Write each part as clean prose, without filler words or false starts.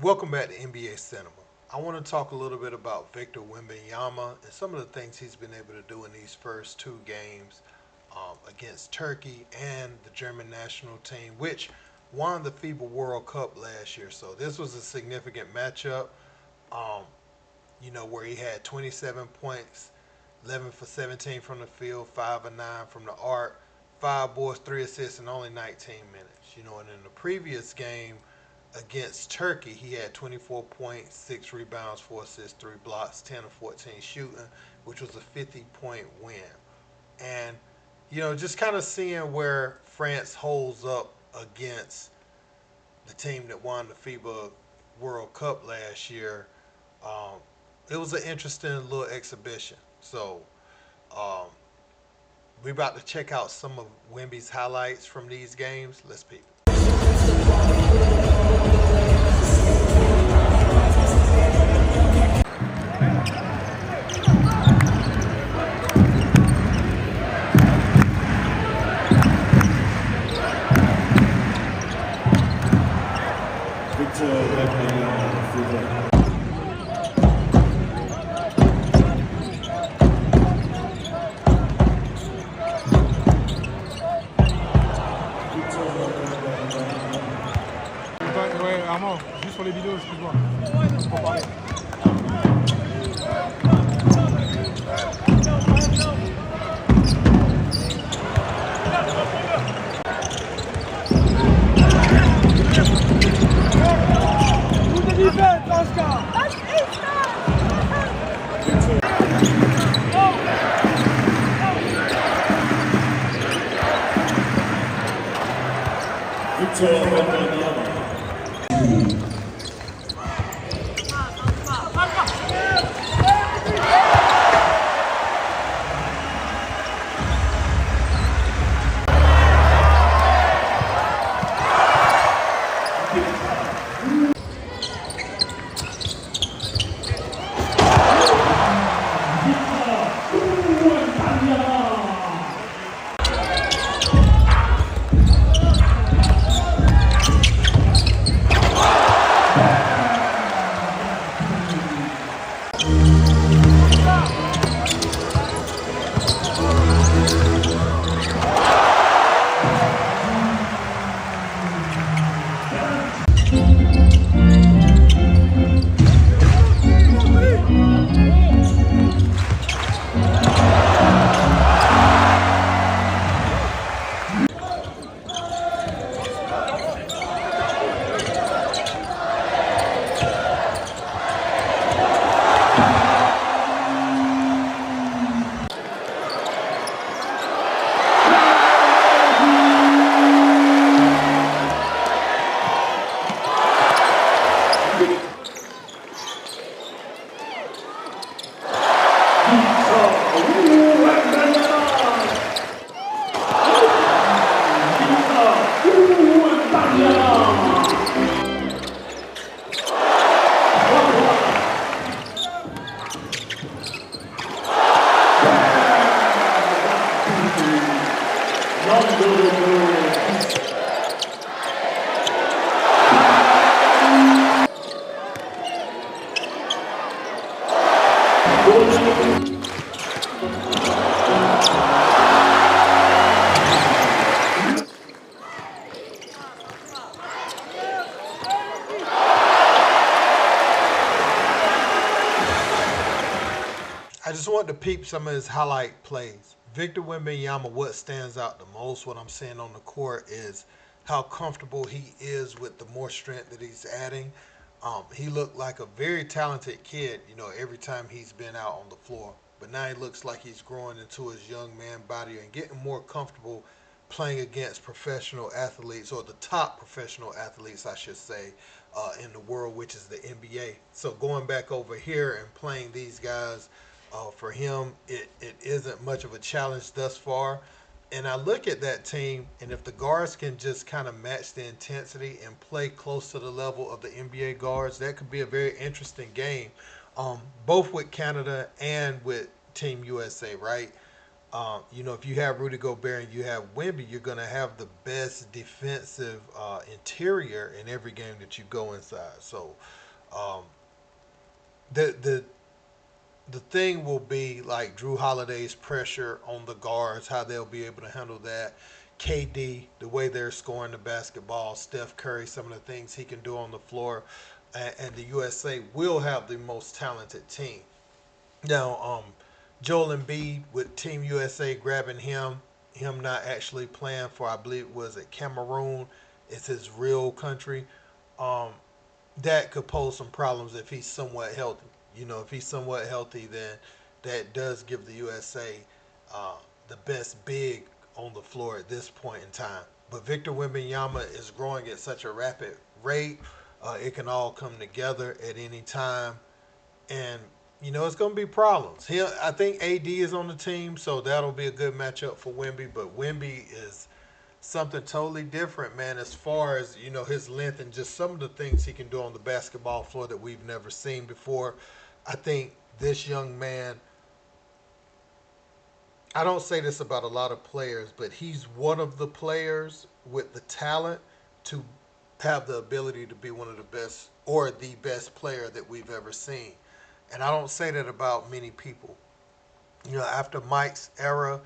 Welcome back to NBA Cinema. I want to talk a little bit about Victor Wembanyama and some of the things he's been able to do in these first two games against Turkey and the German national team, which won the FIBA World Cup last year. So this was a significant matchup, um, where he had 27 points, 11 for 17 from the field, 5 or 9 from the arc, 5 boards, 3 assists, and only 19 minutes. And in the previous game, against Turkey, he had 24 points, 6 rebounds, 4 assists, 3 blocks, 10 of 14 shooting, which was a 50-point win. And, just kind of seeing where France holds up against the team that won the FIBA World Cup last year, um, it was an interesting little exhibition. So, um, we're about to check out some of Wemby's highlights from these games. Let's peep. Victor Wembanyama for the Ouais, vraiment, juste sur les vidéos, excuse-moi. Pour parler. Victor Wembanyama. I just wanted to peep some of his highlight plays. Victor Wembanyama, what stands out the most, what I'm seeing on the court is how comfortable he is with the more strength that he's adding. He looked like a very talented kid, every time he's been out on the floor. But now he looks like he's growing into his young man body and getting more comfortable playing against professional athletes, or the top professional athletes, I should say, in the world, which is the NBA. So going back over here and playing these guys, for him, it isn't much of a challenge thus far. And I look at that team, and if the guards can just kind of match the intensity and play close to the level of the NBA guards, that could be a very interesting game, both with Canada and with Team USA, right? If you have Rudy Gobert and you have Wemby, you're going to have the best defensive interior in every game that you go inside. So um, the the the thing will be like Drew Holiday's pressure on the guards, how they'll be able to handle that. KD, the way they're scoring the basketball, Steph Curry, some of the things he can do on the floor, and the USA will have the most talented team. Now, Joel Embiid with Team USA grabbing him not actually playing for, I believe it was at Cameroon, it's his real country. Um, that could pose some problems if he's somewhat healthy. If he's somewhat healthy, then that does give the USA uh, the best big on the floor at this point in time. But Victor Wembanyama is growing at such a rapid rate. It can all come together at any time, and it's going to be problems. I think AD is on the team, so that'll be a good matchup for Wemby. But Wemby is something totally different, man, as far as, his length and just some of the things he can do on the basketball floor that we've never seen before. I think this young man, I don't say this about a lot of players, but he's one of the players with the talent to have the ability to be one of the best or the best player that we've ever seen. And I don't say that about many people. After Mike's era,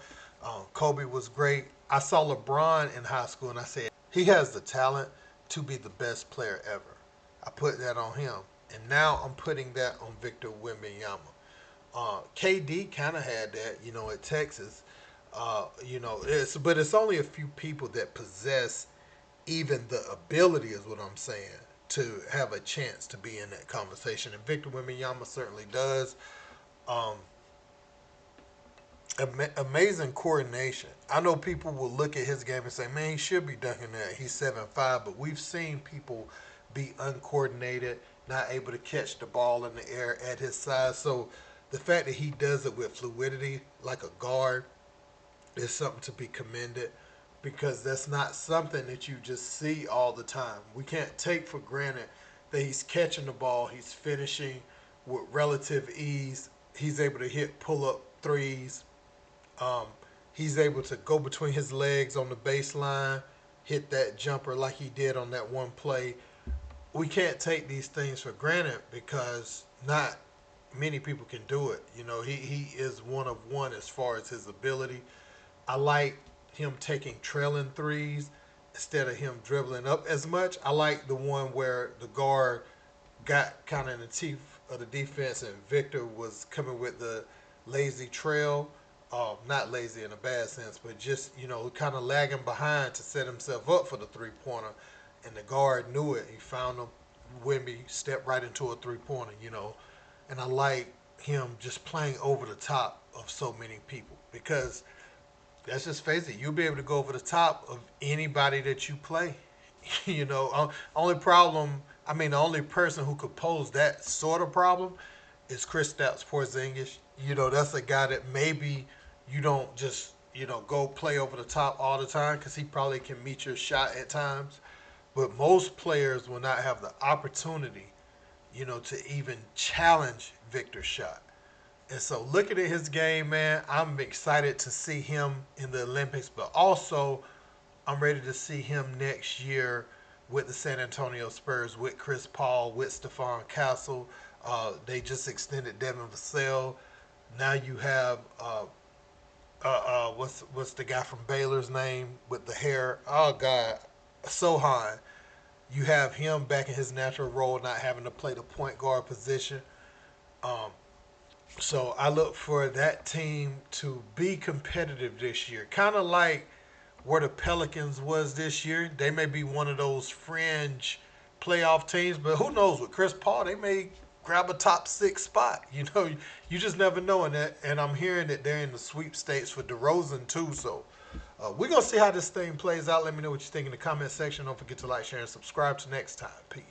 Kobe was great. I saw LeBron in high school and I said, he has the talent to be the best player ever. I put that on him. And now I'm putting that on Victor Wembanyama. KD kind of had that, at Texas. But it's only a few people that possess even the ability, is what I'm saying, to have a chance to be in that conversation. And Victor Wembanyama certainly does. Um, Amazing coordination. I know people will look at his game and say, "Man, he should be dunking that. He's 7'5", but we've seen people be uncoordinated, not able to catch the ball in the air at his size. So the fact that he does it with fluidity, like a guard, is something to be commended because that's not something that you just see all the time. We can't take for granted that he's catching the ball, he's finishing with relative ease, he's able to hit pull-up threes, um, he's able to go between his legs on the baseline, hit that jumper like he did on that one play. We can't take these things for granted because not many people can do it. He is one of one as far as his ability. I like him taking trailing threes instead of him dribbling up as much. I like the one where the guard got kind of in the teeth of the defense and Victor was coming with the lazy trail. Not lazy in a bad sense, but just, kind of lagging behind to set himself up for the three-pointer. And the guard knew it. He found him. Wemby stepped right into a three-pointer. And I like him just playing over the top of so many people because let's just face it, you'll be able to go over the top of anybody that you play. Only problem, the only person who could pose that sort of problem is Kristaps Porzingis. That's a guy that maybe you don't just, go play over the top all the time because he probably can meet your shot at times. But most players will not have the opportunity, to even challenge Victor's shot. And so looking at his game, man, I'm excited to see him in the Olympics, but also I'm ready to see him next year with the San Antonio Spurs, with Chris Paul, with Stephon Castle. They just extended Devin Vassell. Now you have what's the guy from Baylor's name with the hair? Oh God, Sohan. You have him back in his natural role, not having to play the point guard position. Um, So I look for that team to be competitive this year. Kind of like where the Pelicans was this year. They may be one of those fringe playoff teams, but who knows? With Chris Paul, they may grab a top 6 spot. You just never know. And I'm hearing that they're in the sweepstakes for DeRozan too. So we're going to see how this thing plays out. Let me know what you think in the comment section. Don't forget to like, share, and subscribe. Till next time. Peace.